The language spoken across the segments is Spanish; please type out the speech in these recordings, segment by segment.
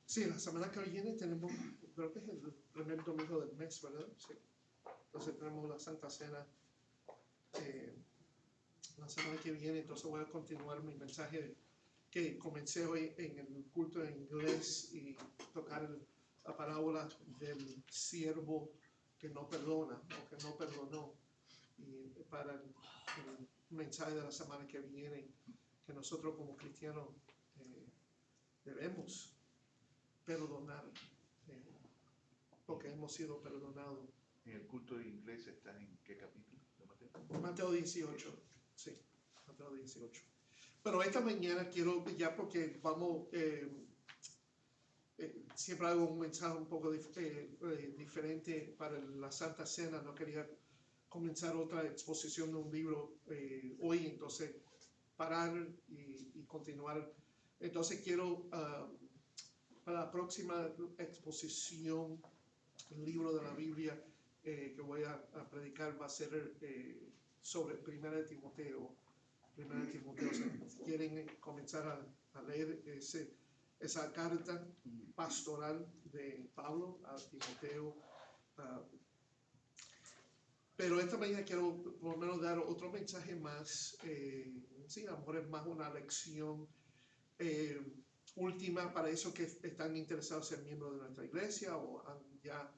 Sí, la semana que viene tenemos, creo que es el primer domingo del mes, ¿verdad? Sí. Entonces tenemos la Santa Cena la semana que viene. Entonces voy a continuar mi mensaje que comencé hoy en el culto en inglés y tocar la parábola del siervo que no perdona o que no perdonó. Y para el mensaje de la semana que viene, que nosotros como cristianos debemos perdonar, porque hemos sido perdonados. ¿En el culto de inglés está en qué capítulo de Mateo? Mateo 18, sí, Mateo 18. Pero esta mañana quiero, ya porque vamos, siempre hago un mensaje un poco diferente para la Santa Cena, no quería comenzar otra exposición de un libro hoy, entonces parar y continuar. Entonces quiero, para la próxima exposición, el libro de la Biblia que voy a predicar va a ser sobre 1 Timoteo. 1 Timoteo, si quieren comenzar a leer esa carta pastoral de Pablo a Timoteo. Pero esta mañana quiero por lo menos dar otro mensaje más, sí, a lo mejor es más una lección última para esos que están interesados en ser miembros de nuestra iglesia o han ya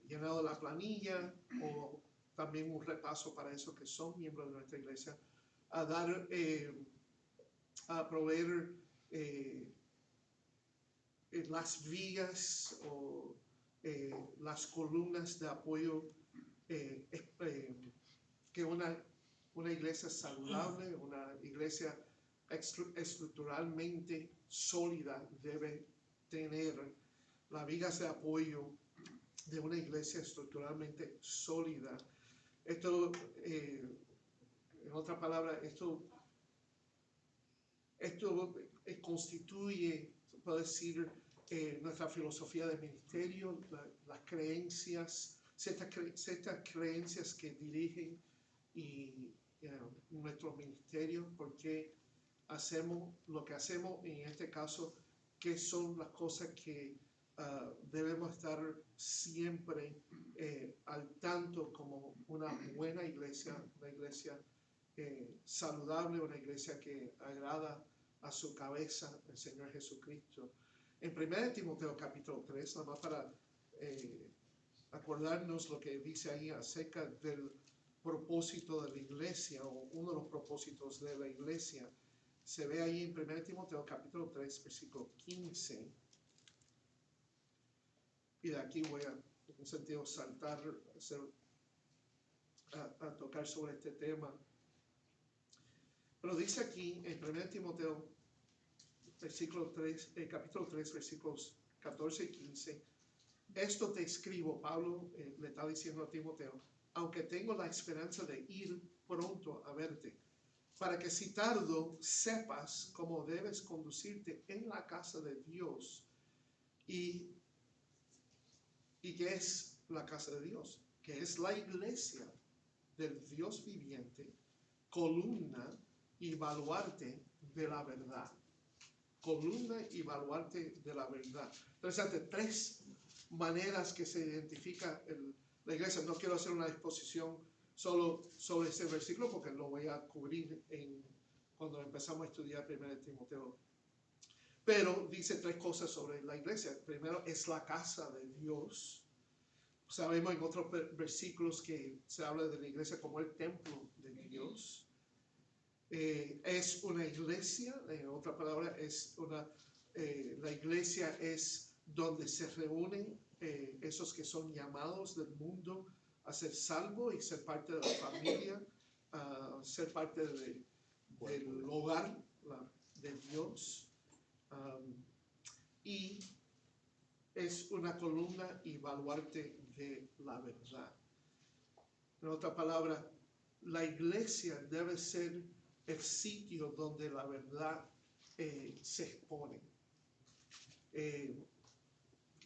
llenado la planilla, o también un repaso para esos que son miembros de nuestra iglesia, a dar, a proveer las vías o las columnas de apoyo que una iglesia saludable, una iglesia estructuralmente sólida debe tener. Las vigas de apoyo de una iglesia estructuralmente sólida. Esto, en otras palabras, esto constituye, se puede decir, nuestra filosofía de ministerio, las creencias, ciertas creencias que dirigen nuestro ministerio, porque hacemos lo que hacemos, en este caso, qué son las cosas que debemos estar siempre al tanto como una buena iglesia, una iglesia saludable, una iglesia que agrada a su cabeza, el Señor Jesucristo. En 1 Timoteo capítulo 3, nada más para acordarnos lo que dice ahí acerca del propósito de la iglesia, o uno de los propósitos de la iglesia, se ve ahí en 1 Timoteo capítulo 3, versículo 15. Y de aquí voy a, en un sentido, saltar, a tocar sobre este tema. Pero dice aquí en 1 Timoteo capítulo 3, versículos 14 y 15, esto te escribo, Pablo le está diciendo a Timoteo, aunque tengo la esperanza de ir pronto a verte, para que si tardo sepas cómo debes conducirte en la casa de Dios. ¿Y qué es la casa de Dios? Que es la iglesia del Dios viviente, columna y baluarte de la verdad. Columna y baluarte de la verdad. Interesante, tres maneras que se identifica la iglesia. No quiero hacer una exposición solo sobre ese versículo porque lo voy a cubrir cuando empezamos a estudiar 1 Timoteo. Pero dice tres cosas sobre la iglesia. Primero, es la casa de Dios. Sabemos en otros versículos que se habla de la iglesia como el templo de Dios. Es una iglesia, en otra palabra, la iglesia es donde se reúnen esos que son llamados del mundo a ser salvos y ser parte de la familia, a ser parte del hogar de Dios. Y es una columna y baluarte de la verdad. En otra palabra, la iglesia debe ser el sitio donde la verdad se expone.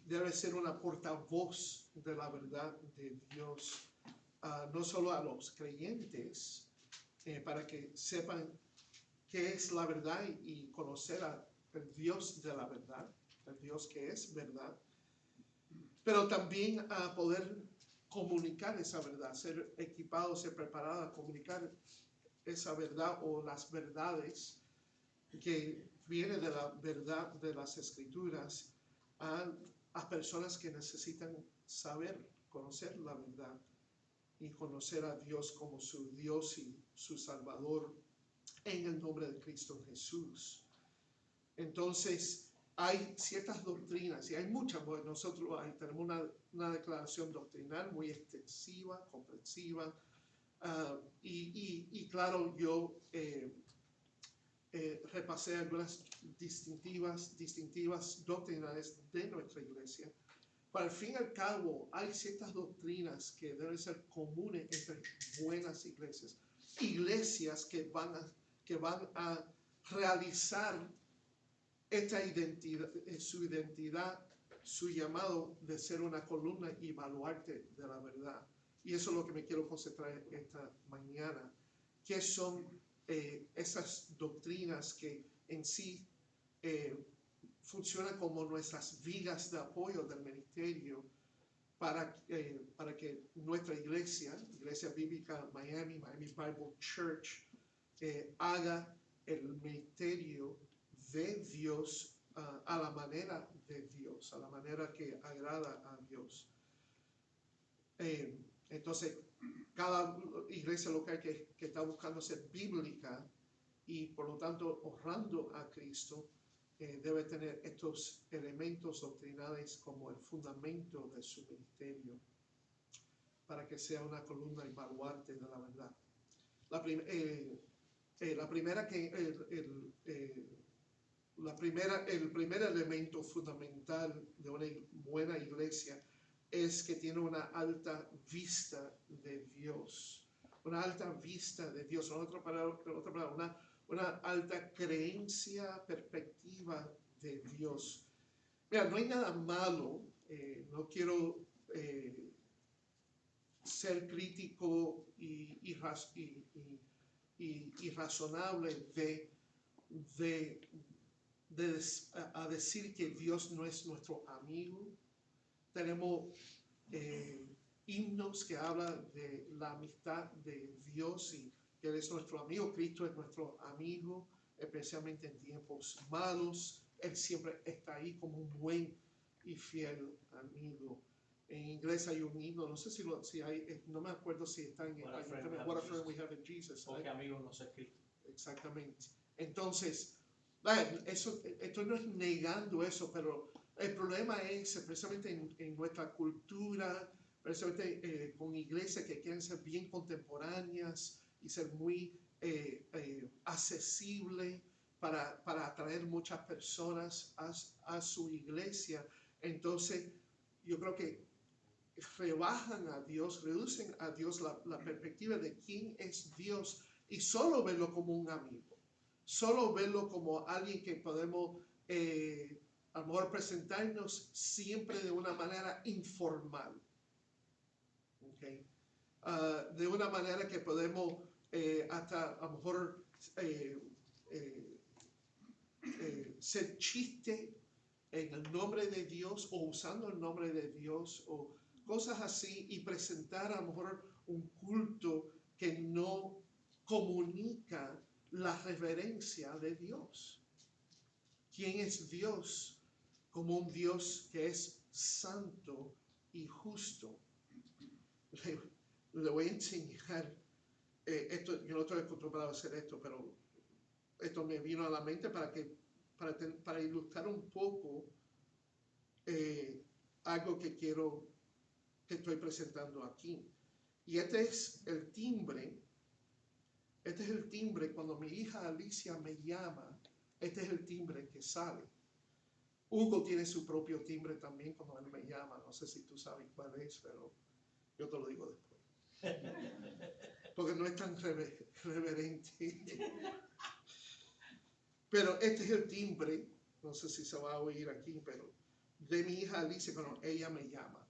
Debe ser una portavoz de la verdad de Dios, no solo a los creyentes, para que sepan qué es la verdad y conocer al Dios de la verdad, el Dios que es verdad, pero también a poder comunicar esa verdad, ser equipado, ser preparado a comunicar esa verdad o las verdades que viene de la verdad de las Escrituras a personas que necesitan saber, conocer la verdad y conocer a Dios como su Dios y su Salvador en el nombre de Cristo Jesús. Entonces, hay ciertas doctrinas, y hay muchas, porque nosotros tenemos una declaración doctrinal muy extensiva, comprensiva, y claro, yo repasé algunas distintivas doctrinales de nuestra iglesia. Pero al fin y al cabo, hay ciertas doctrinas que deben ser comunes entre buenas iglesias. Iglesias que van a realizar esta identidad, su llamado de ser una columna y baluarte de la verdad. Y eso es lo que me quiero concentrar esta mañana. ¿Qué son esas doctrinas que en sí funcionan como nuestras vigas de apoyo del ministerio para que nuestra iglesia bíblica Miami Bible Church, haga el ministerio de Dios a la manera de Dios, a la manera que agrada a Dios? Entonces, cada iglesia local que está buscando ser bíblica y por lo tanto honrando a Cristo, debe tener estos elementos doctrinales como el fundamento de su ministerio para que sea una columna y baluarte de la verdad. El primer elemento fundamental de una buena iglesia es que tiene una alta vista de Dios. Una alta vista de Dios, una alta creencia, perspectiva de Dios. Mira, no hay nada malo, no quiero ser crítico y razonable a decir que Dios no es nuestro amigo. Tenemos himnos que hablan de la amistad de Dios y que Él es nuestro amigo. Cristo es nuestro amigo, especialmente en tiempos malos. Él siempre está ahí como un buen y fiel amigo. En inglés hay un himno, no sé si hay, no me acuerdo si está en español. What a friend we have in Jesus. Porque amigo no es Cristo. Exactamente. Entonces, esto no es negando eso, pero el problema es, especialmente en nuestra cultura, especialmente con iglesias que quieren ser bien contemporáneas y ser muy accesibles para atraer muchas personas a su iglesia. Entonces, yo creo que rebajan a Dios, reducen a Dios la perspectiva de quién es Dios y solo verlo como un amigo, solo verlo como alguien que podemos a lo mejor presentarnos siempre de una manera informal, ¿okay? De una manera que podemos hasta a lo mejor ser chiste en el nombre de Dios o usando el nombre de Dios o cosas así y presentar a lo mejor un culto que no comunica la reverencia de Dios. ¿Quién es Dios? Como un Dios que es santo y justo. Le voy a enseñar esto. Yo no estoy acostumbrado a hacer esto, pero esto me vino a la mente para ilustrar un poco algo que estoy presentando aquí. Y este es el timbre cuando mi hija Alicia me llama. Este es el timbre que sale. Hugo tiene su propio timbre también cuando él me llama. No sé si tú sabes cuál es, pero yo te lo digo después. Porque no es tan reverente. Pero este es el timbre, no sé si se va a oír aquí, pero de mi hija Alicia cuando ella me llama.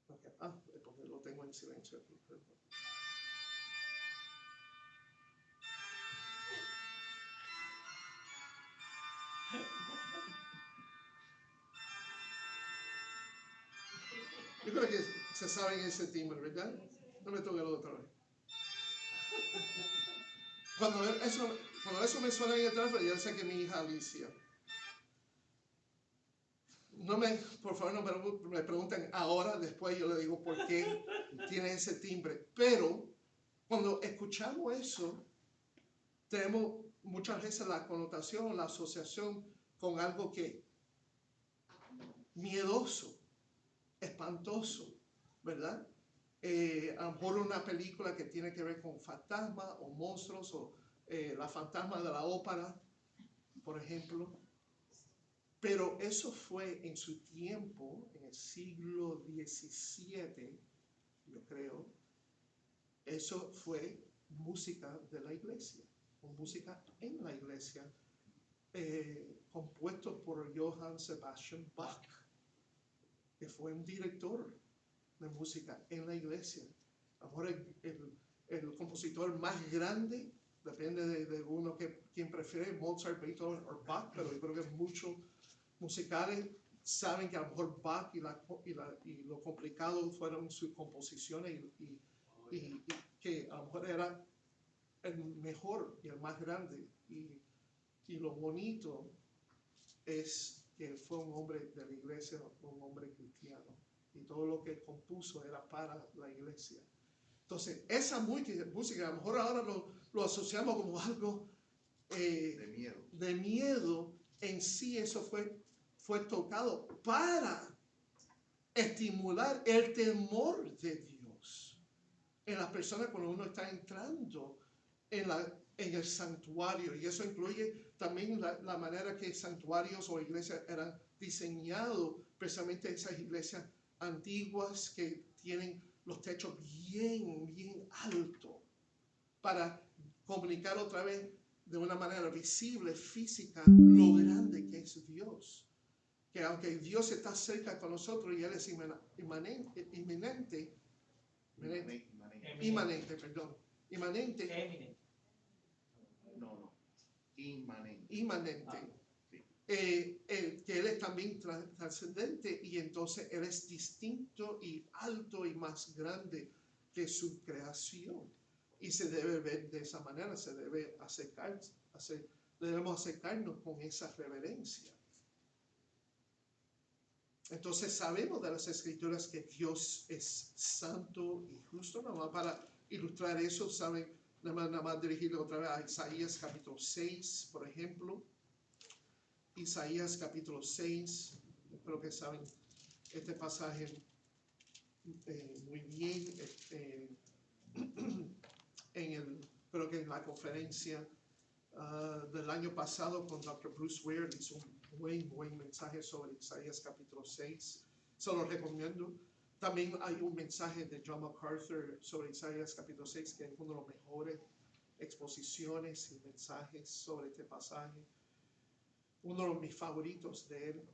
Okay. Porque lo tengo en silencio aquí. creo que se saben ese timbre, ¿verdad? No me toque otra vez. Cuando eso me suena en el teléfono, yo sé que mi hija Alicia. Por favor, no me pregunten ahora, después yo le digo por qué tiene ese timbre. Pero cuando escuchamos eso, tenemos muchas veces la connotación, la asociación con algo que miedoso, espantoso, ¿verdad? A lo mejor una película que tiene que ver con fantasmas o monstruos o la fantasma de la ópera, por ejemplo. Pero eso fue en su tiempo, en el siglo XVII, yo creo, eso fue música de la iglesia, o música en la iglesia, compuesto por Johann Sebastian Bach, que fue un director de música en la iglesia. Ahora el compositor más grande, depende de uno quien prefiere, Mozart, Beethoven o Bach, pero yo creo que muchos musicales saben que a lo mejor Bach y lo complicado fueron sus composiciones y que a lo mejor era el mejor y el más grande. Y lo bonito es que fue un hombre de la iglesia, un hombre cristiano. Y todo lo que compuso era para la iglesia. Entonces, esa música, a lo mejor ahora lo asociamos como algo de miedo. En sí, eso fue tocado para estimular el temor de Dios en las personas cuando uno está entrando en el santuario. Y eso incluye también la manera que santuarios o iglesias eran diseñados, precisamente esas iglesias antiguas que tienen los techos bien altos para comunicar otra vez de una manera visible, física, lo grande que es Dios. Que aunque Dios está cerca con nosotros y Él es inmanente, que Él es también trascendente y entonces Él es distinto y alto y más grande que su creación. Y se debe ver de esa manera, se debe debemos acercarnos con esa reverencia. Entonces sabemos de las Escrituras que Dios es santo y justo. Nada más para ilustrar eso, saben, nada más dirigirlo otra vez a Isaías capítulo 6, por ejemplo. Isaías capítulo 6, espero que saben este pasaje muy bien. Creo que en la conferencia del año pasado con Dr. Bruce Ware hizo un buen mensaje sobre Isaías capítulo 6. Se lo recomiendo. También hay un mensaje de John MacArthur sobre Isaías capítulo 6, que es uno de los mejores exposiciones y mensajes sobre este pasaje. Uno de mis favoritos de él.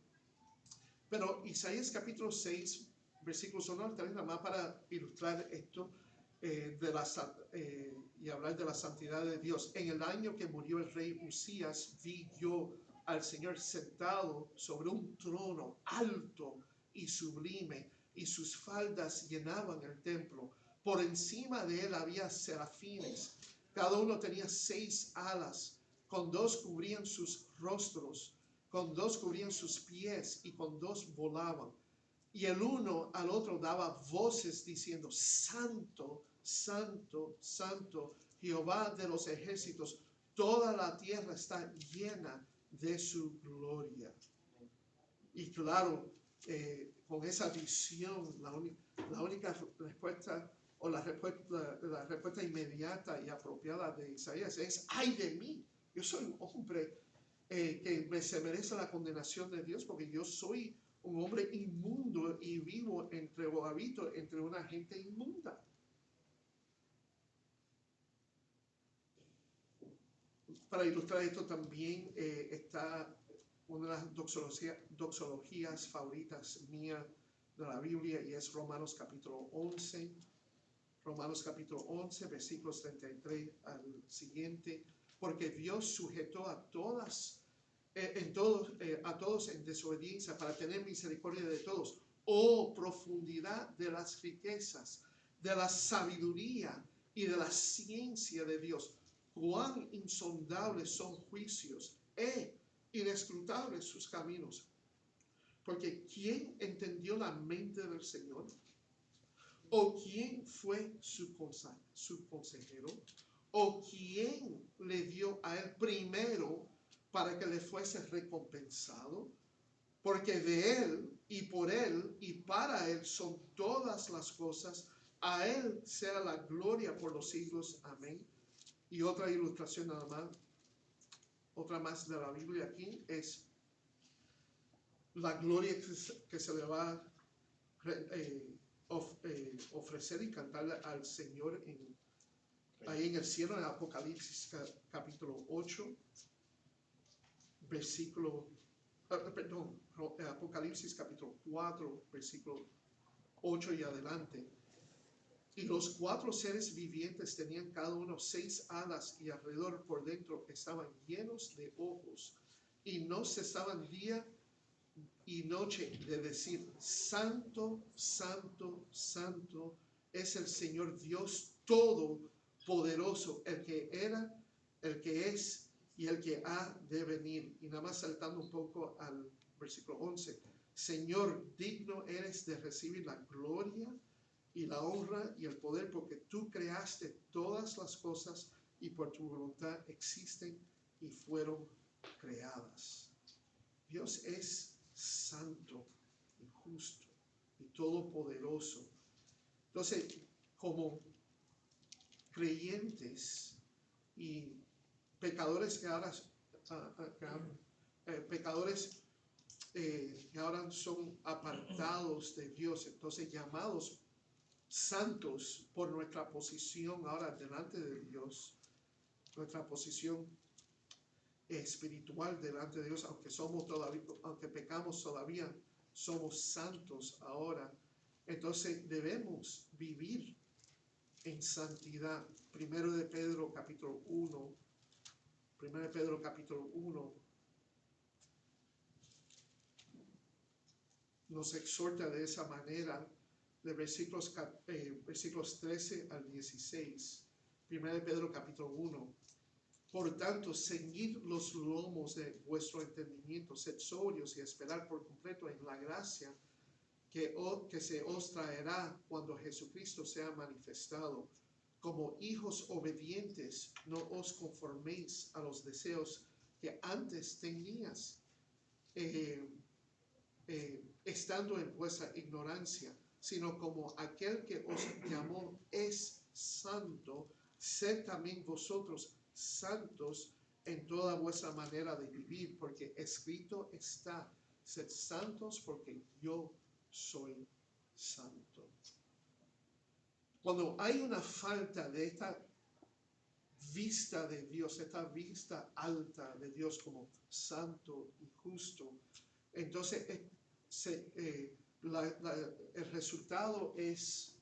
Pero Isaías capítulo 6, versículos 1 al 3, nada más para ilustrar esto y hablar de la santidad de Dios. En el año que murió el rey Usías, vi yo al Señor sentado sobre un trono alto y sublime, y sus faldas llenaban el templo. Por encima de él había serafines, cada uno tenía 6 alas, con 2 cubrían sus rostros, con 2 cubrían sus pies, y con 2 volaban. Y el uno al otro daba voces diciendo: Santo, Santo, Santo, Jehová de los ejércitos, toda la tierra está llena de su gloria. Y claro, con esa visión, la única respuesta, o la respuesta inmediata y apropiada de Isaías es: ¡ay de mí! Yo soy un hombre que se merece la condenación de Dios, porque yo soy un hombre inmundo y vivo o habito entre una gente inmunda. Para ilustrar esto también está una de las doxologías favoritas mías de la Biblia, y es Romanos capítulo 11. Romanos capítulo 11, versículos 33 al siguiente. Porque Dios sujetó a todos en desobediencia para tener misericordia de todos, Oh, profundidad de las riquezas, de la sabiduría y de la ciencia de Dios. Cuán insondables son juicios e inescrutables sus caminos. Porque ¿quién entendió la mente del Señor? ¿O quién fue su consejero? ¿O quién le dio a él primero para que le fuese recompensado? Porque de él y por él y para él son todas las cosas. A él sea la gloria por los siglos. Amén. Y otra ilustración nada más, otra más de la Biblia aquí es la gloria que se le va a ofrecer y cantarle al Señor ahí en el cielo, en Apocalipsis capítulo 8, versículo, Apocalipsis capítulo 4, versículo 8 y adelante. Y los 4 seres vivientes tenían cada uno 6 alas y alrededor por dentro estaban llenos de ojos y no cesaban día y noche de decir: Santo, Santo, Santo es el Señor Dios Todopoderoso, el que era, el que es y el que ha de venir. Y nada más saltando un poco al versículo 11. Señor, digno eres de recibir la gloria y la honra y el poder, porque tú creaste todas las cosas y por tu voluntad existen y fueron creadas. Dios es santo y justo y todopoderoso. Entonces, como creyentes y pecadores que ahora que ahora son apartados de Dios, entonces llamados santos por nuestra posición ahora delante de Dios, nuestra posición espiritual delante de Dios, aunque pecamos todavía, somos santos ahora. Entonces debemos vivir en santidad. Primero de Pedro capítulo 1 nos exhorta de esa manera, de versículos 13 al 16. Primero de Pedro capítulo 1. Por tanto, ceñid los lomos de vuestro entendimiento, sed sobrios y esperar por completo en la gracia que se os traerá cuando Jesucristo sea manifestado. Como hijos obedientes, no os conforméis a los deseos que antes tenías, estando en vuestra ignorancia, sino como aquel que os llamó es santo, sed también vosotros santos en toda vuestra manera de vivir, porque escrito está: sed santos porque yo soy santo. Cuando hay una falta de esta vista de Dios, esta vista alta de Dios como santo y justo, entonces el resultado es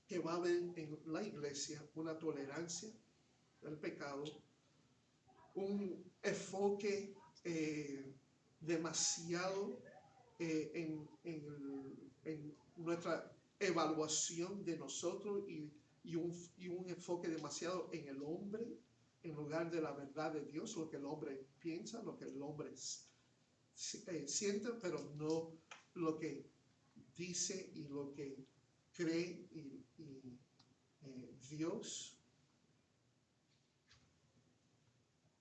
que va a haber en la iglesia una tolerancia del pecado, un enfoque demasiado en nuestra evaluación de nosotros y un enfoque demasiado en el hombre en lugar de la verdad de Dios, lo que el hombre piensa, lo que el hombre siente, pero no lo que dice y lo que cree Dios.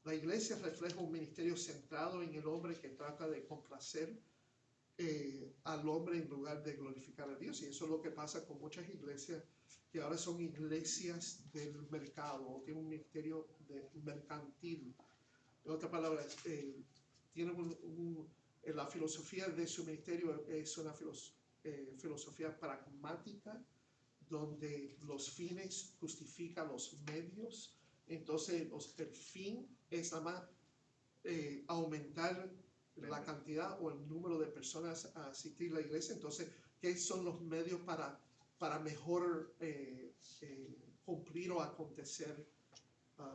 La iglesia refleja un ministerio centrado en el hombre que trata de complacer al hombre en lugar de glorificar a Dios. Y eso es lo que pasa con muchas iglesias que ahora son iglesias del mercado o tienen un ministerio mercantil. En otras palabras, tienen la filosofía de su ministerio es una filosofía pragmática, donde los fines justifican los medios. Entonces el fin es nada más aumentar la cantidad o el número de personas a asistir a la iglesia. Entonces, ¿qué son los medios para mejor cumplir o acontecer,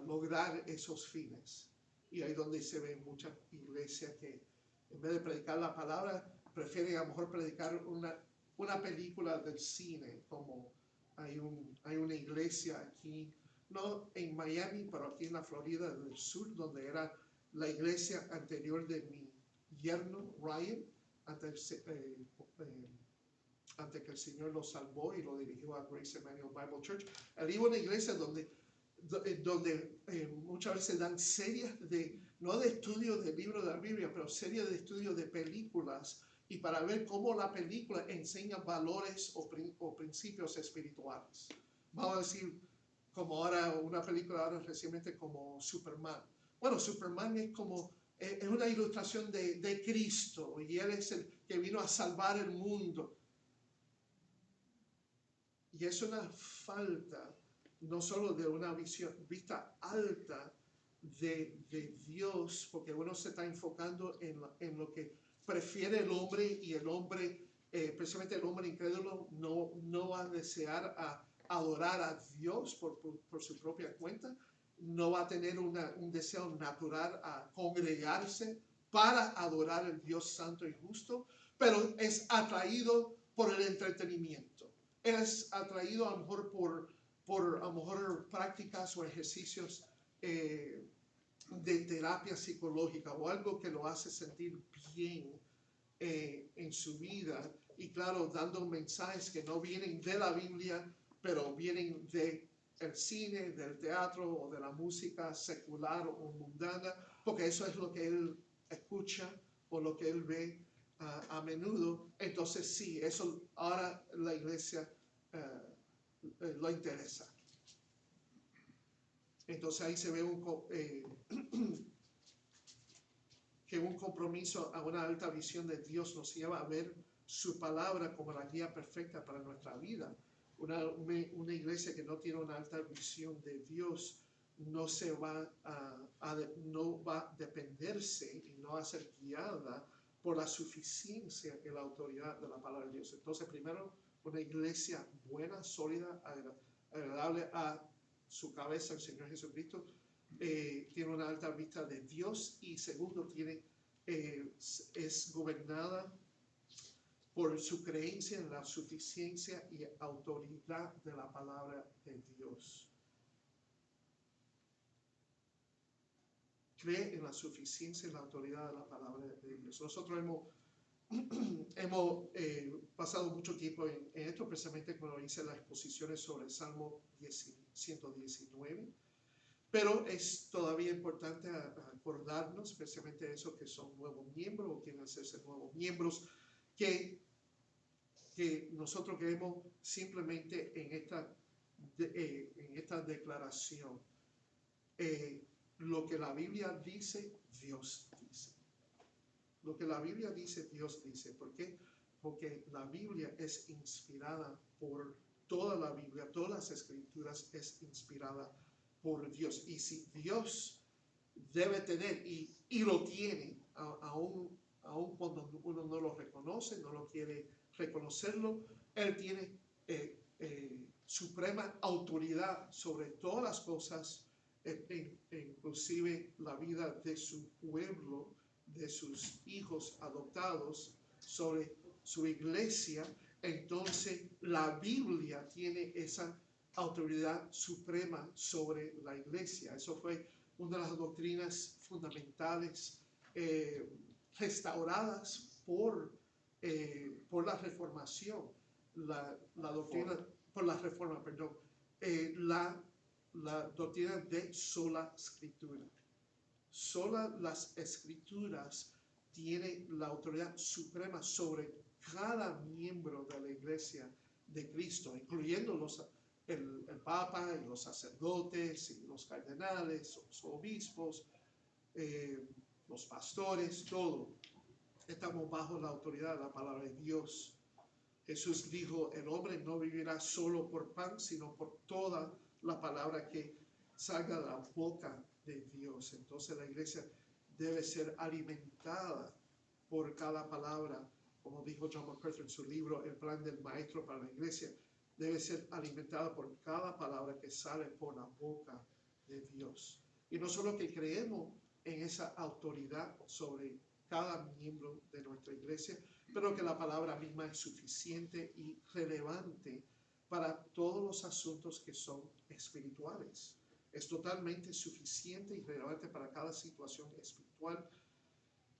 lograr esos fines? Y ahí donde se ven muchas iglesias que en vez de predicar la palabra, prefieren a lo mejor predicar una película del cine, como hay una iglesia aquí, no en Miami, pero aquí en la Florida del Sur, donde era la iglesia anterior de mi yerno, Ryan, antes que el Señor lo salvó y lo dirigió a Grace Emmanuel Bible Church. Él iba a una iglesia donde muchas veces dan series no de estudio de libros de la Biblia, pero series de estudio de películas, y para ver cómo la película enseña valores o principios espirituales. Vamos a decir, como ahora una película recientemente como Superman. Bueno, Superman es una ilustración de Cristo, y Él es el que vino a salvar el mundo. Y es una falta, no solo de una vista alta de Dios, porque uno se está enfocando en lo que prefiere el hombre, y el hombre, especialmente el hombre incrédulo, no va a desear adorar a Dios por su propia cuenta, no va a tener un deseo natural a congregarse para adorar al Dios santo y justo, pero es atraído por el entretenimiento. Es atraído a lo mejor por a lo mejor prácticas o ejercicios de terapia psicológica o algo que lo hace sentir bien en su vida, y claro, dando mensajes que no vienen de la Biblia, pero vienen del cine, del teatro o de la música secular o mundana, porque eso es lo que él escucha o lo que él ve a menudo. Entonces sí, eso ahora la iglesia lo interesa. Entonces ahí se ve que un compromiso a una alta visión de Dios nos lleva a ver su palabra como la guía perfecta para nuestra vida. Una iglesia que no tiene una alta visión de Dios no va a dependerse y no va a ser guiada por la suficiencia y la autoridad de la palabra de Dios. Entonces, primero, una iglesia buena, sólida, agradable a su cabeza, el Señor Jesucristo, tiene una alta vista de Dios, y segundo, es gobernada por su creencia en la suficiencia y autoridad de la palabra de Dios. Cree en la suficiencia y la autoridad de la palabra de Dios. Nosotros hemos pasado mucho tiempo en esto, precisamente cuando hice las exposiciones sobre el Salmo 119, pero es todavía importante acordarnos, especialmente eso que son nuevos miembros o quieren hacerse nuevos miembros, que nosotros creemos simplemente en esta declaración. Lo que la Biblia dice, Dios dice. Lo que la Biblia dice, Dios dice. ¿Por qué? Porque la Biblia es inspirada por toda la Biblia, todas las escrituras es inspirada por Dios. Y si Dios debe tener, y lo tiene, aún cuando uno no lo reconoce, no lo quiere reconocerlo, Él tiene suprema autoridad sobre todas las cosas, inclusive la vida de su pueblo, de sus hijos adoptados, sobre su iglesia. Entonces la Biblia tiene esa autoridad suprema sobre la iglesia. Eso fue una de las doctrinas fundamentales restauradas por la Reformación, la doctrina, por la Reforma, perdón, la doctrina de sola escritura. Sola las escrituras tienen la autoridad suprema sobre cada miembro de la iglesia de Cristo, incluyendo el Papa y los sacerdotes y los cardenales, los obispos, los pastores, todo. Estamos bajo la autoridad de la palabra de Dios. Jesús dijo, el hombre no vivirá solo por pan, sino por toda la palabra que salga de la boca de Dios. Entonces la iglesia debe ser alimentada por cada palabra, como dijo John MacArthur en su libro El plan del maestro para la iglesia. Debe ser alimentada por cada palabra que sale por la boca de Dios. Y no solo que creemos en esa autoridad sobre cada miembro de nuestra iglesia, pero que la palabra misma es suficiente y relevante para todos los asuntos que son espirituales. Es totalmente suficiente y relevante para cada situación espiritual.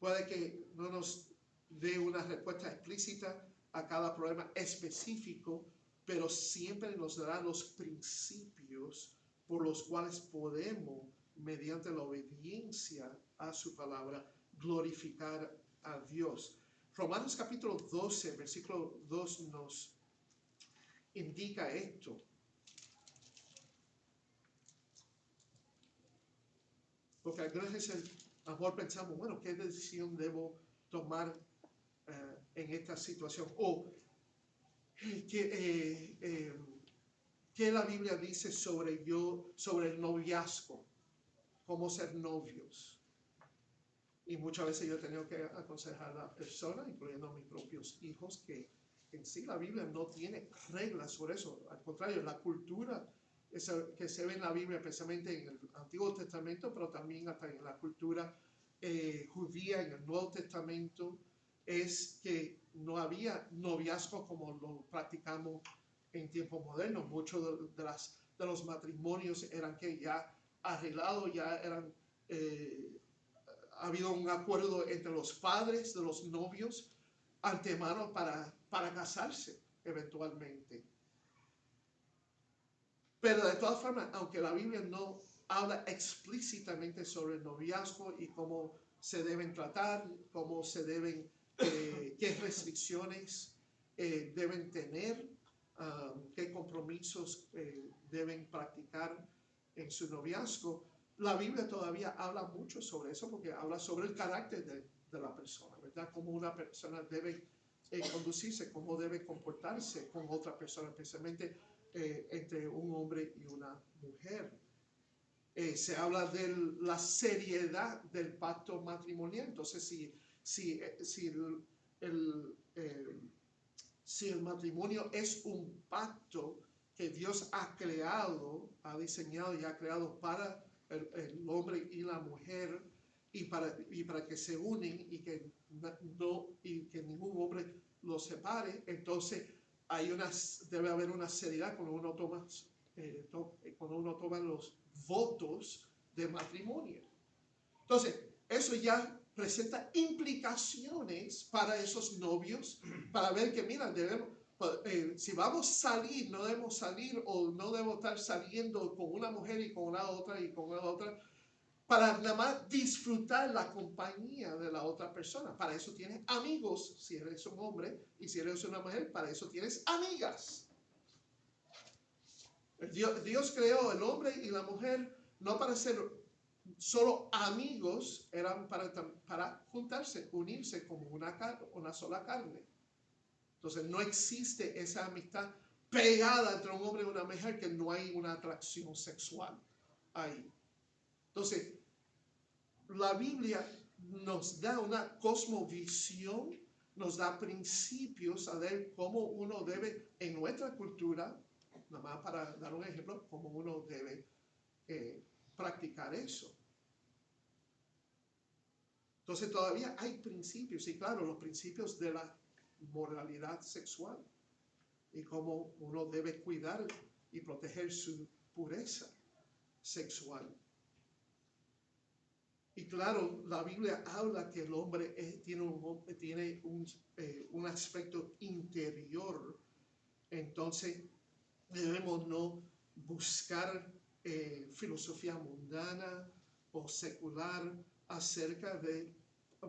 Puede que no nos dé una respuesta explícita a cada problema específico, pero siempre nos dará los principios por los cuales podemos, mediante la obediencia a su palabra, glorificar a Dios. Romanos capítulo 12, versículo 2 nos indica esto. Porque algunas veces a lo mejor pensamos, bueno, ¿qué decisión debo tomar en esta situación? O ¿qué la Biblia dice sobre el noviazgo? Cómo ser novios. Y muchas veces yo he tenido que aconsejar a la persona, incluyendo a mis propios hijos, que en sí la Biblia no tiene reglas sobre eso. Al contrario, la cultura que se ve en la Biblia, especialmente en el Antiguo Testamento, pero también hasta en la cultura judía en el Nuevo Testamento, es que no había noviazgo como lo practicamos en tiempos modernos. Muchos de los matrimonios eran que ya arreglados, ya eran, ha habido un acuerdo entre los padres de los novios antemano para casarse eventualmente. Pero de todas formas, aunque la Biblia no habla explícitamente sobre el noviazgo y cómo se deben tratar, cómo se deben, qué restricciones deben tener, qué compromisos deben practicar en su noviazgo, la Biblia todavía habla mucho sobre eso porque habla sobre el carácter de la persona, ¿verdad? Cómo una persona debe conducirse, cómo debe comportarse con otra persona, especialmente entre un hombre y una mujer. Se habla de la seriedad del pacto matrimonial. Entonces, si el matrimonio es un pacto que Dios ha creado, ha diseñado y ha creado para el hombre y la mujer, y para que se unen y que ningún hombre los separe, entonces debe haber una seriedad cuando uno toma los votos de matrimonio. Entonces, eso ya presenta implicaciones para esos novios, para ver que, mira, si vamos a salir, no debemos salir o no debemos estar saliendo con una mujer y con la otra y con la otra, para nada más disfrutar la compañía de la otra persona. Para eso tienes amigos, si eres un hombre, y si eres una mujer, para eso tienes amigas. Dios creó el hombre y la mujer no para ser solo amigos, eran para juntarse, unirse como una sola carne. Entonces no existe esa amistad pegada entre un hombre y una mujer que no hay una atracción sexual ahí. Entonces, la Biblia nos da una cosmovisión, nos da principios a ver cómo uno debe, en nuestra cultura, nada más para dar un ejemplo, cómo uno debe practicar eso. Entonces todavía hay principios, y claro, los principios de la moralidad sexual y cómo uno debe cuidar y proteger su pureza sexual. Y claro, la Biblia habla que el hombre tiene un aspecto interior. Entonces, debemos no buscar filosofía mundana o secular acerca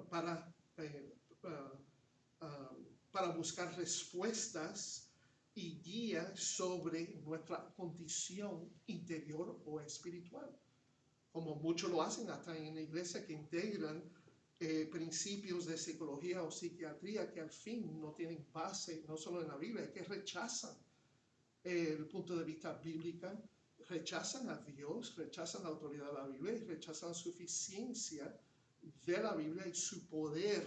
para buscar respuestas y guías sobre nuestra condición interior o espiritual. Como muchos lo hacen hasta en la iglesia, que integran principios de psicología o psiquiatría que al fin no tienen base, no solo en la Biblia, que rechazan el punto de vista bíblico, rechazan a Dios, rechazan la autoridad de la Biblia y rechazan la suficiencia de la Biblia y su poder,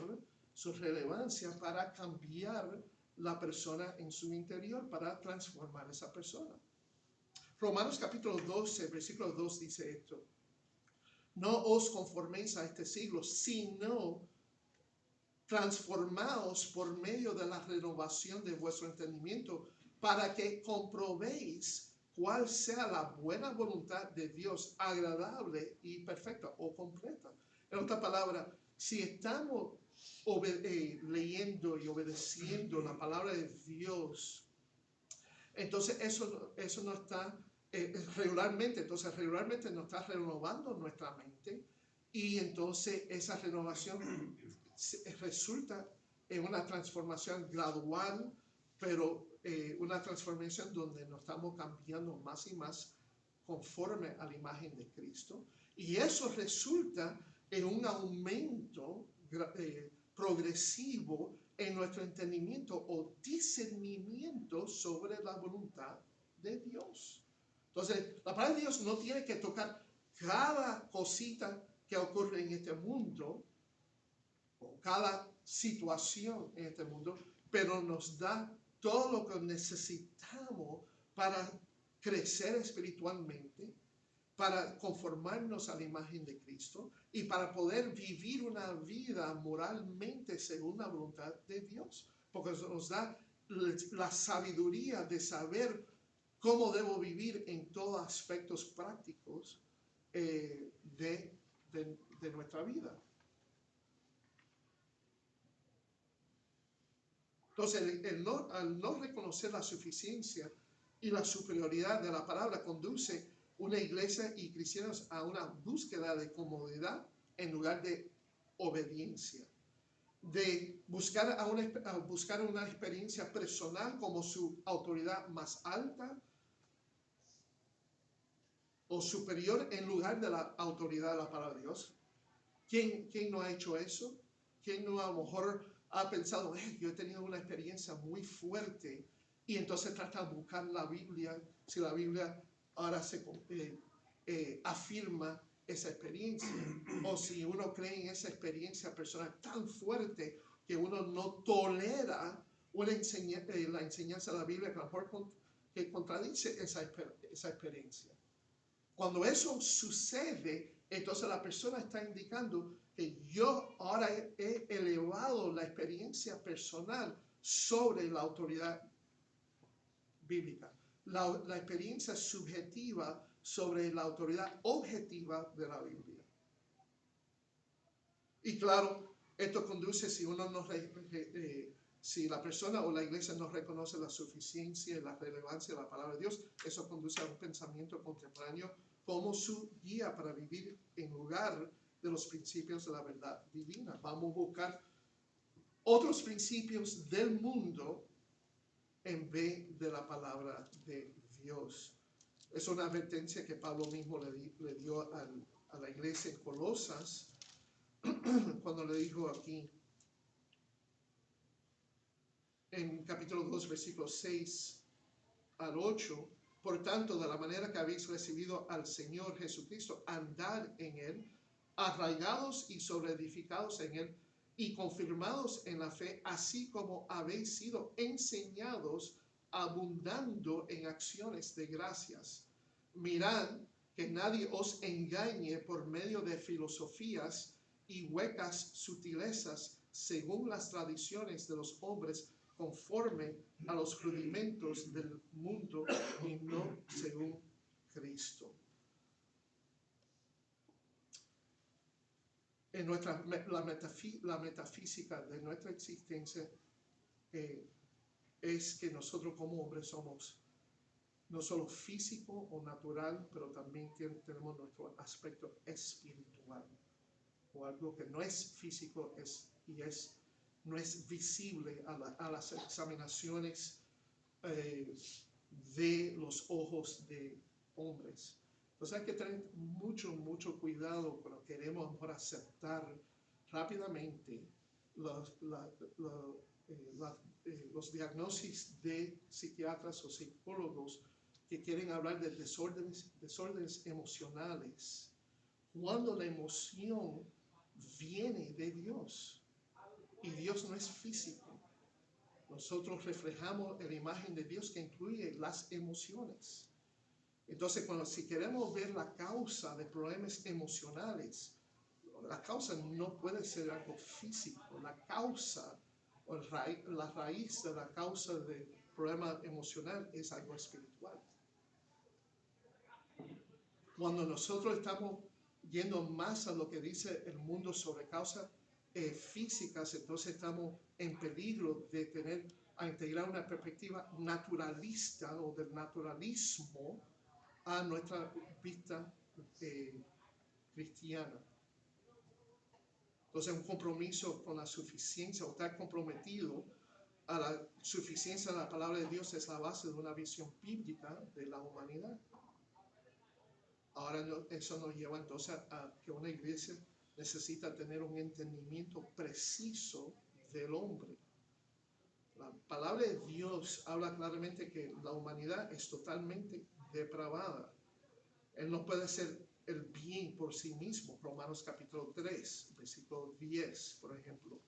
su relevancia para cambiar la persona en su interior, para transformar a esa persona. Romanos capítulo 12, versículo 2 dice esto: no os conforméis a este siglo, sino transformaos por medio de la renovación de vuestro entendimiento, para que comprobéis cuál sea la buena voluntad de Dios, agradable y perfecta o completa. En otras palabras, si estamos leyendo y obedeciendo la palabra de Dios, entonces eso no está regularmente nos está renovando nuestra mente, y entonces esa renovación resulta en una transformación gradual, pero una transformación donde nos estamos cambiando más y más conforme a la imagen de Cristo, y eso resulta en un aumento progresivo en nuestro entendimiento o discernimiento sobre la voluntad de Dios. Entonces, la palabra de Dios no tiene que tocar cada cosita que ocurre en este mundo o cada situación en este mundo, pero nos da todo lo que necesitamos para crecer espiritualmente, para conformarnos a la imagen de Cristo y para poder vivir una vida moralmente según la voluntad de Dios, porque nos da la sabiduría de saber cómo debo vivir en todos aspectos prácticos de nuestra vida. Entonces, al no reconocer la suficiencia y la superioridad de la palabra, conduce una iglesia y cristianos a una búsqueda de comodidad en lugar de obediencia, de buscar una experiencia personal como su autoridad más alta o superior en lugar de la autoridad de la palabra de Dios. ¿Quién no ha hecho eso? ¿Quién no a lo mejor ha pensado, yo he tenido una experiencia muy fuerte, y entonces trata de buscar la Biblia, si la Biblia ahora se afirma esa experiencia, o si uno cree en esa experiencia personal tan fuerte que uno no tolera la enseñanza de la Biblia que a lo mejor que contradice esa experiencia. Cuando eso sucede, entonces la persona está indicando que yo ahora he elevado la experiencia personal sobre la autoridad bíblica, la experiencia subjetiva sobre la autoridad objetiva de la Biblia. Y claro, esto conduce, si la persona o la iglesia no reconoce la suficiencia y la relevancia de la palabra de Dios, eso conduce a un pensamiento contemporáneo como su guía para vivir en lugar de los principios de la verdad divina. Vamos a buscar otros principios del mundo en vez de la palabra de Dios. Es una advertencia que Pablo mismo le dio a la iglesia en Colosas, cuando le dijo aquí, en capítulo 2, versículos 6 al 8, por tanto, de la manera que habéis recibido al Señor Jesucristo, andad en Él, arraigados y sobreedificados en Él, y confirmados en la fe, así como habéis sido enseñados, abundando en acciones de gracias. Mirad que nadie os engañe por medio de filosofías y huecas sutilezas, según las tradiciones de los hombres, conforme a los rudimentos del mundo y no según Cristo. En la metafísica de nuestra existencia es que nosotros como hombres somos no solo físico o natural, pero también tenemos nuestro aspecto espiritual, o algo que no es físico no es visible a las examinaciones de los ojos de hombres. Entonces hay que tener mucho cuidado cuando queremos mejor aceptar rápidamente los diagnósticos de psiquiatras o psicólogos que quieren hablar de desórdenes emocionales, cuando la emoción viene de Dios y Dios no es físico. Nosotros reflejamos la imagen de Dios que incluye las emociones. Entonces, si queremos ver la causa de problemas emocionales, La causa no puede ser algo físico. La causa, o la raíz de la causa del problema emocional es algo espiritual. Cuando nosotros estamos yendo más a lo que dice el mundo sobre causas físicas, entonces estamos en peligro de a integrar una perspectiva naturalista o del naturalismo a nuestra vista cristiana. Entonces, un compromiso con la suficiencia o estar comprometido a la suficiencia de la palabra de Dios es la base de una visión bíblica de la humanidad. Ahora eso nos lleva entonces a que una iglesia necesita tener un entendimiento preciso del hombre. La palabra de Dios habla claramente que la humanidad es totalmente depravada. Él no puede ser el bien por sí mismo. Romanos capítulo 3, versículo 10, por ejemplo.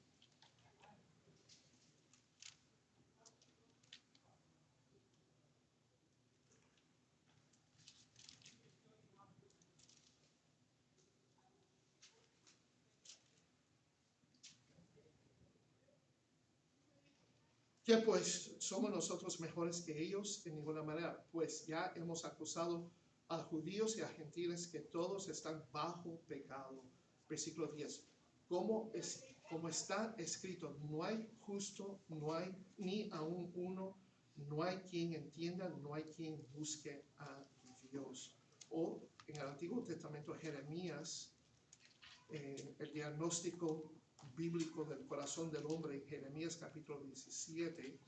¿Qué pues? ¿Somos nosotros mejores que ellos? En ninguna manera. Pues ya hemos acusado a judíos y a gentiles que todos están bajo pecado. Versículo 10. Como está escrito, no hay justo, no hay ni aún uno, no hay quien entienda, no hay quien busque a Dios. O en el Antiguo Testamento, Jeremías, el diagnóstico bíblico del corazón del hombre en Jeremías capítulo 17,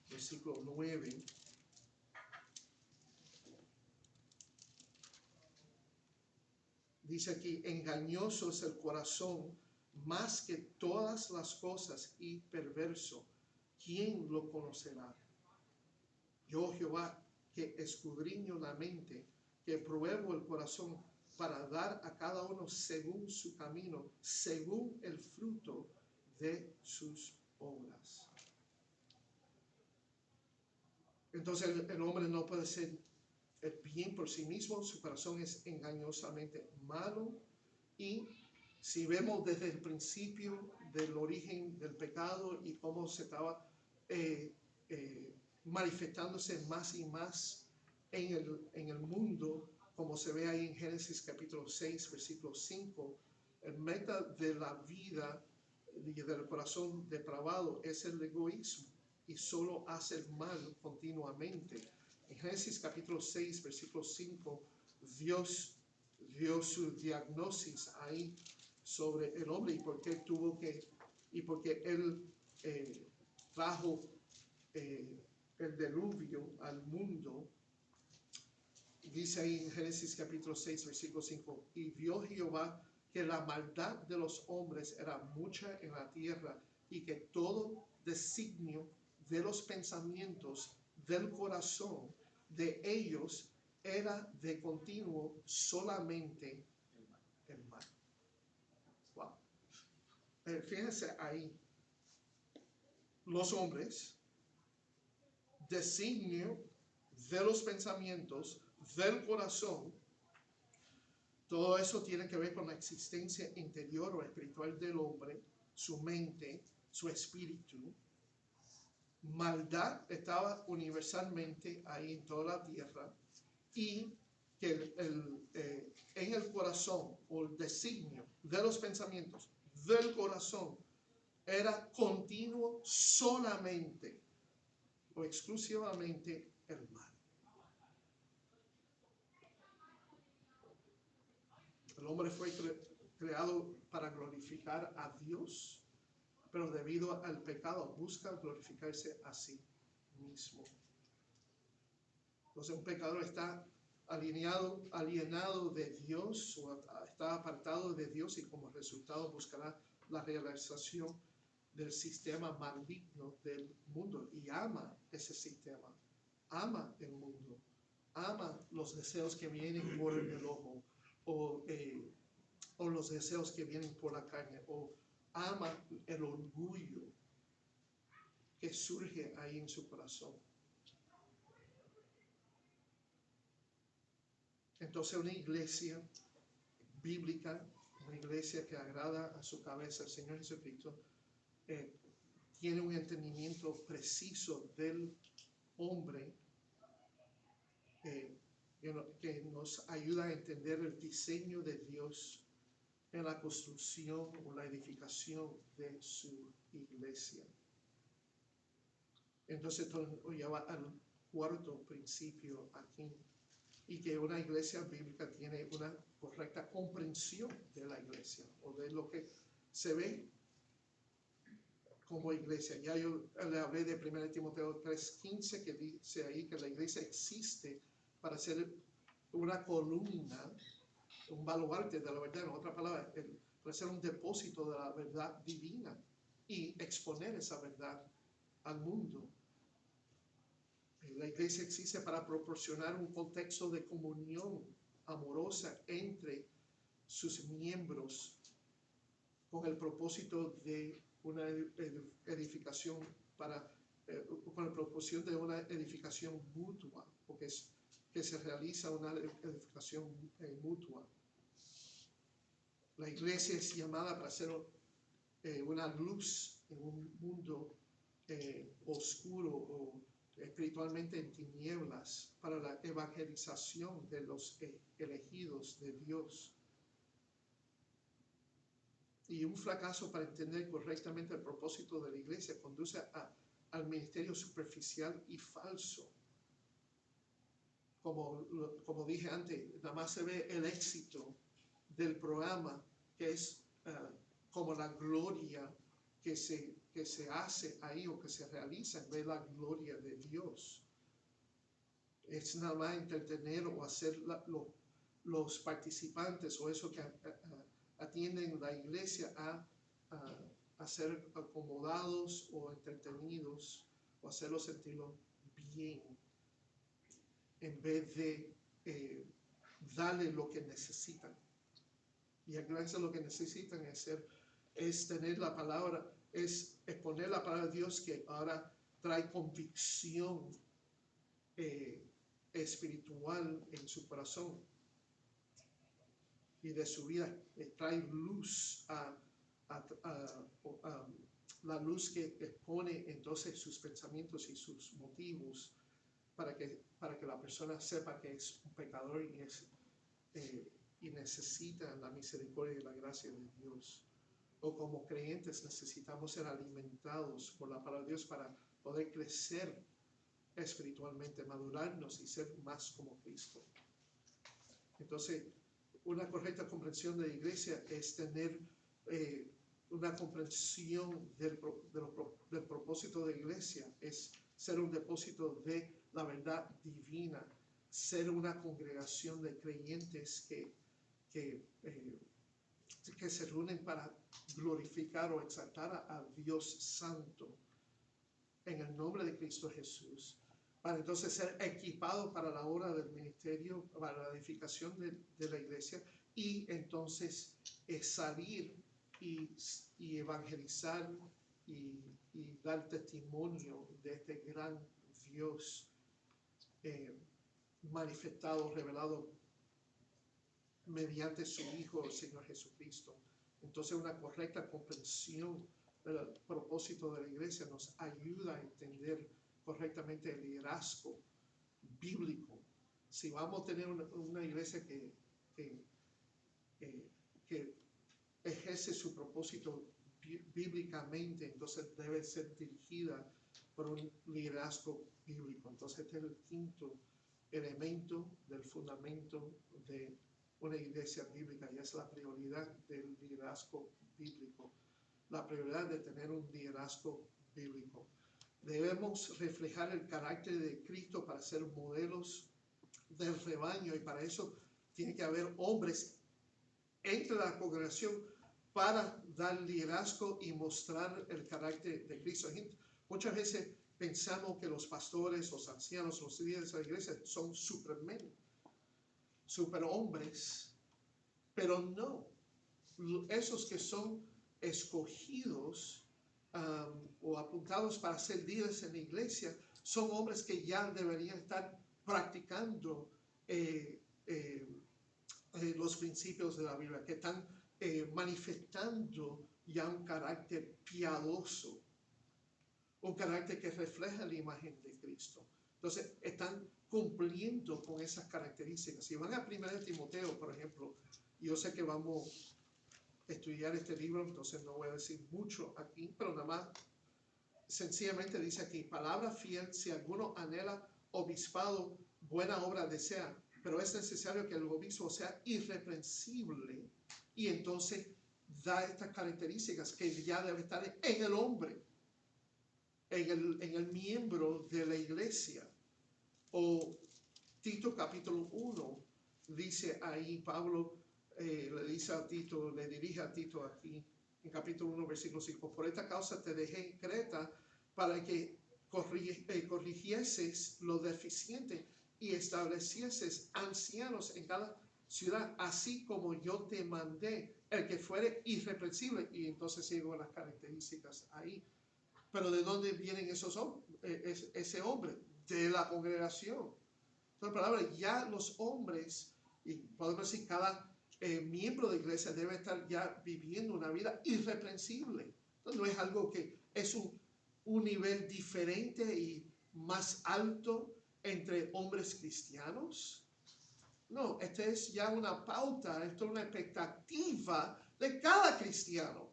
versículo 9. Dice aquí, engañoso es el corazón más que todas las cosas y perverso. ¿Quién lo conocerá? Yo, Jehová, que escudriño la mente, que pruebo el corazón, para dar a cada uno según su camino, según el fruto de sus obras. Entonces el hombre no puede ser el bien por sí mismo, su corazón es engañosamente malo, y si vemos desde el principio del origen del pecado y cómo se estaba manifestándose más y más en el mundo, como se ve ahí en Génesis capítulo 6, versículo 5, el meta de la vida y del corazón depravado es el egoísmo y solo hace el mal continuamente. En Génesis capítulo 6, versículo 5, Dios dio su diagnosis ahí sobre el hombre y por qué él trajo el diluvio al mundo. Dice ahí en Génesis capítulo 6, versículo 5, y vio Jehová que la maldad de los hombres era mucha en la tierra, y que todo designio de los pensamientos del corazón de ellos era de continuo solamente el mal. Wow. Fíjense ahí, los hombres, designio de los pensamientos del corazón, todo eso tiene que ver con la existencia interior o espiritual del hombre, su mente, su espíritu. Maldad estaba universalmente ahí en toda la tierra, y que en el corazón o el designio de los pensamientos del corazón era continuo solamente o exclusivamente el mal. El hombre fue creado para glorificar a Dios, pero debido al pecado busca glorificarse a sí mismo. Entonces un pecador está alienado de Dios, o está apartado de Dios, y como resultado buscará la realización del sistema maligno del mundo, y ama ese sistema, ama el mundo, ama los deseos que vienen por el ojo, o los deseos que vienen por la carne, o ama el orgullo que surge ahí en su corazón. Entonces una iglesia bíblica una iglesia que agrada a su cabeza, el Señor Jesucristo, tiene un entendimiento preciso del hombre que nos ayuda a entender el diseño de Dios en la construcción o la edificación de su iglesia. Entonces, esto nos lleva al cuarto principio aquí, y que una iglesia bíblica tiene una correcta comprensión de la iglesia o de lo que se ve como iglesia. Ya yo le hablé de 1 Timoteo 3:15, que dice ahí que la iglesia existe para ser una columna, un baluarte de la verdad, en otra palabra, para ser un depósito de la verdad divina y exponer esa verdad al mundo. La iglesia existe para proporcionar un contexto de comunión amorosa entre sus miembros con el propósito de una edificación con el propósito de una edificación mutua, porque que se realiza una edificación mutua. La iglesia es llamada para ser una luz en un mundo oscuro o espiritualmente en tinieblas, para la evangelización de los elegidos de Dios. Y un fracaso para entender correctamente el propósito de la iglesia conduce al ministerio superficial y falso. Como dije antes, nada más se ve el éxito del programa, que es como la gloria que se hace ahí o que se realiza en vez de la gloria de Dios. Es nada más entretener o hacer los participantes o eso que atienden la iglesia a ser acomodados o entretenidos o hacerlos sentirlo bien, en vez de darle lo que necesitan. Y a veces lo que necesitan es tener la palabra, es exponer la palabra de Dios, que ahora trae convicción espiritual en su corazón y de su vida, trae luz la luz que expone entonces sus pensamientos y sus motivos para que la persona sepa que es un pecador y necesita la misericordia y la gracia de Dios. O como creyentes necesitamos ser alimentados por la palabra de Dios para poder crecer espiritualmente, madurarnos y ser más como Cristo. Entonces, una correcta comprensión de la iglesia es tener una comprensión del propósito de la iglesia, es ser un depósito de la verdad divina, ser una congregación de creyentes que se reúnen para glorificar o exaltar a Dios Santo en el nombre de Cristo Jesús, para entonces ser equipados para la obra del ministerio, para la edificación de la iglesia, y entonces salir y evangelizar y dar testimonio de este gran Dios manifestado, revelado mediante su Hijo, el Señor Jesucristo. Entonces, una correcta comprensión del propósito de la iglesia nos ayuda a entender correctamente el liderazgo bíblico. Si vamos a tener una iglesia que ejerce su propósito bíblicamente, entonces debe ser dirigida por un liderazgo bíblico. Entonces, este es el quinto elemento del fundamento de una iglesia bíblica, y es la prioridad del liderazgo bíblico, la prioridad de tener un liderazgo bíblico. Debemos reflejar el carácter de Cristo para ser modelos del rebaño, y para eso tiene que haber hombres entre la congregación para dar liderazgo y mostrar el carácter de Cristo. Muchas veces pensamos que los pastores, los ancianos, los líderes de la iglesia son supermen, superhombres, pero no. Esos que son escogidos o apuntados para ser líderes en la iglesia son hombres que ya deberían estar practicando los principios de la Biblia, que están manifestando ya un carácter piadoso, un carácter que refleja la imagen de Cristo. Entonces, están cumpliendo con esas características. Si van a 1 Timoteo, por ejemplo, yo sé que vamos a estudiar este libro, entonces no voy a decir mucho aquí, pero nada más sencillamente dice aquí, palabra fiel, si alguno anhela obispado, buena obra desea, pero es necesario que el obispo sea irreprensible y entonces da estas características que ya debe estar en el hombre, en el miembro de la iglesia. O Tito capítulo 1 dice ahí, Pablo le dice a Tito, le dirige a Tito aquí en capítulo 1 versículo 5, por esta causa te dejé en Creta para que corrigieses lo deficiente y establecieses ancianos en cada ciudad, así como yo te mandé, el que fuere irreprensible. Y entonces sigo las características ahí. Pero ¿de dónde vienen esos ese hombre? De la congregación. Entonces, palabra, ya los hombres, y podemos decir cada miembro de iglesia debe estar ya viviendo una vida irreprensible. Entonces, no es algo que es un nivel diferente y más alto entre hombres cristianos. No, esta es ya una pauta, esto es una expectativa de cada cristiano.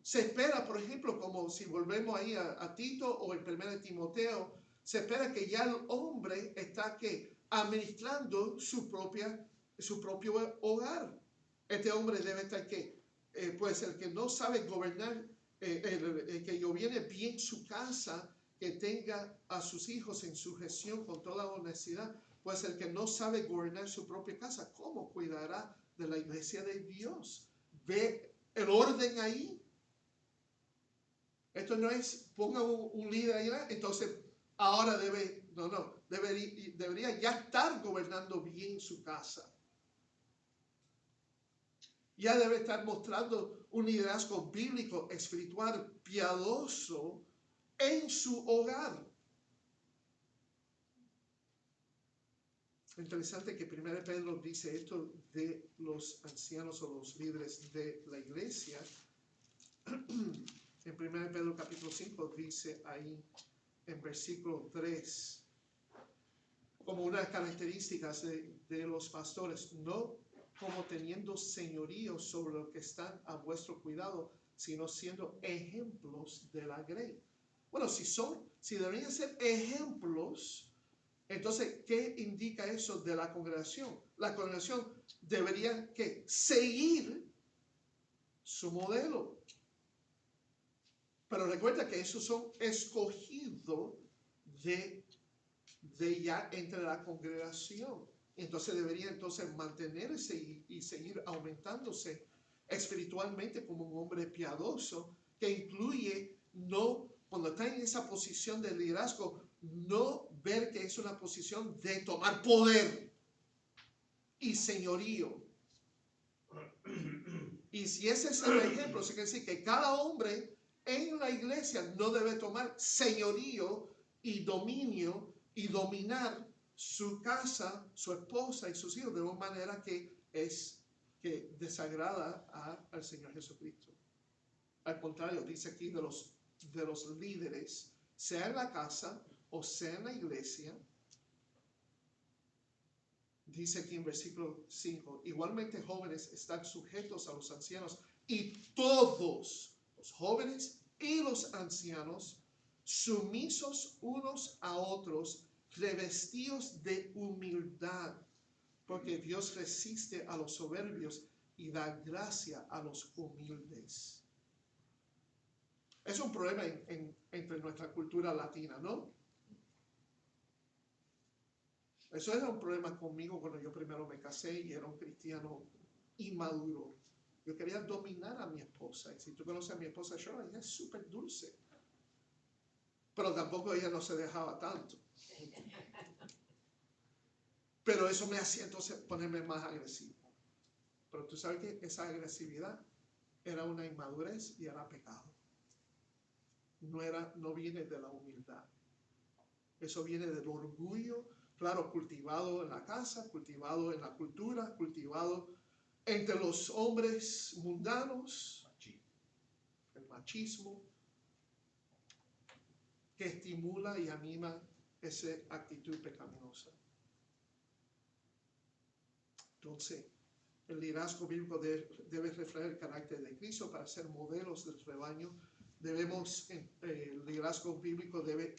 Se espera, por ejemplo, como si volvemos ahí a Tito o el 1 Timoteo, se espera que ya el hombre está administrando su propio hogar. Este hombre debe estar pues el que no sabe gobernar, el que gobierne bien su casa, que tenga a sus hijos en sujeción con toda honestidad, pues el que no sabe gobernar su propia casa, ¿cómo cuidará de la iglesia de Dios? ¿Ve el orden ahí? Esto no es, ponga un líder ahí, entonces ahora debería ya estar gobernando bien su casa. Ya debe estar mostrando un liderazgo bíblico, espiritual, piadoso en su hogar. Interesante que 1 Pedro dice esto de los ancianos o los líderes de la iglesia. En 1 Pedro capítulo 5 dice ahí en versículo 3, como una característica de los pastores, no como teniendo señorío sobre los que están a vuestro cuidado, sino siendo ejemplos de la grey. Bueno, si deberían ser ejemplos, entonces, ¿qué indica eso de la congregación? La congregación debería seguir su modelo. Pero recuerda que esos son escogidos de ya entre la congregación. Entonces debería mantenerse y seguir aumentándose espiritualmente como un hombre piadoso, que incluye cuando está en esa posición de liderazgo, no ver que es una posición de tomar poder y señorío. Y si ese es el ejemplo, eso quiere decir que cada hombre en la iglesia no debe tomar señorío y dominio y dominar su casa, su esposa y sus hijos de una manera que desagrada al Señor Jesucristo. Al contrario, dice aquí de los líderes, sea en la casa o sea en la iglesia, dice aquí en versículo 5, igualmente jóvenes están sujetos a los ancianos y todos los jóvenes y los ancianos sumisos unos a otros, revestidos de humildad, porque Dios resiste a los soberbios y da gracia a los humildes. Es un problema entre nuestra cultura latina, ¿no? Eso era un problema conmigo cuando yo primero me casé y era un cristiano inmaduro. Yo quería dominar a mi esposa. Y si tú conoces a mi esposa Shirley, ella es súper dulce. Pero tampoco ella no se dejaba tanto. Pero eso me hacía entonces ponerme más agresivo. Pero tú sabes que esa agresividad era una inmadurez y era pecado. No viene de la humildad. Eso viene del orgullo, claro, cultivado en la casa, cultivado en la cultura, cultivado entre los hombres mundanos, Machismo. el machismo, que estimula y anima esa actitud pecaminosa. Entonces, el liderazgo bíblico debe reflejar el carácter de Cristo para ser modelos del rebaño. El liderazgo bíblico debe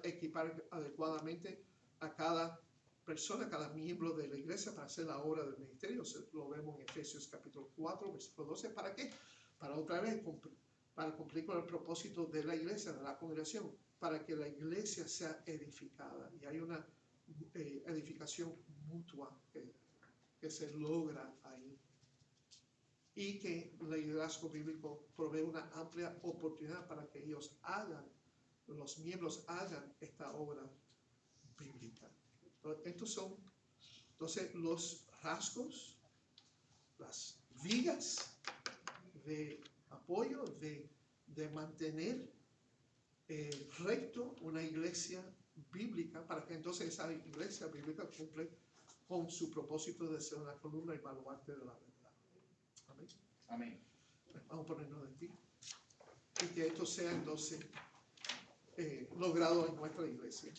equipar adecuadamente a cada persona, cada miembro de la iglesia para hacer la obra del ministerio. Lo vemos en Efesios capítulo 4, versículo 12. ¿Para qué? Para otra vez, para cumplir con el propósito de la iglesia, de la congregación, para que la iglesia sea edificada. Y hay una edificación mutua que se logra ahí. Y que el liderazgo bíblico provee una amplia oportunidad para que ellos los miembros hagan esta obra bíblica. Estos son entonces los rasgos, las vigas de apoyo, de mantener recto una iglesia bíblica, para que entonces esa iglesia bíblica cumple con su propósito de ser una columna y baluarte de la verdad. Amén. Amén. Vamos a ponernos de ti. Y que esto sea entonces logrado en nuestra iglesia.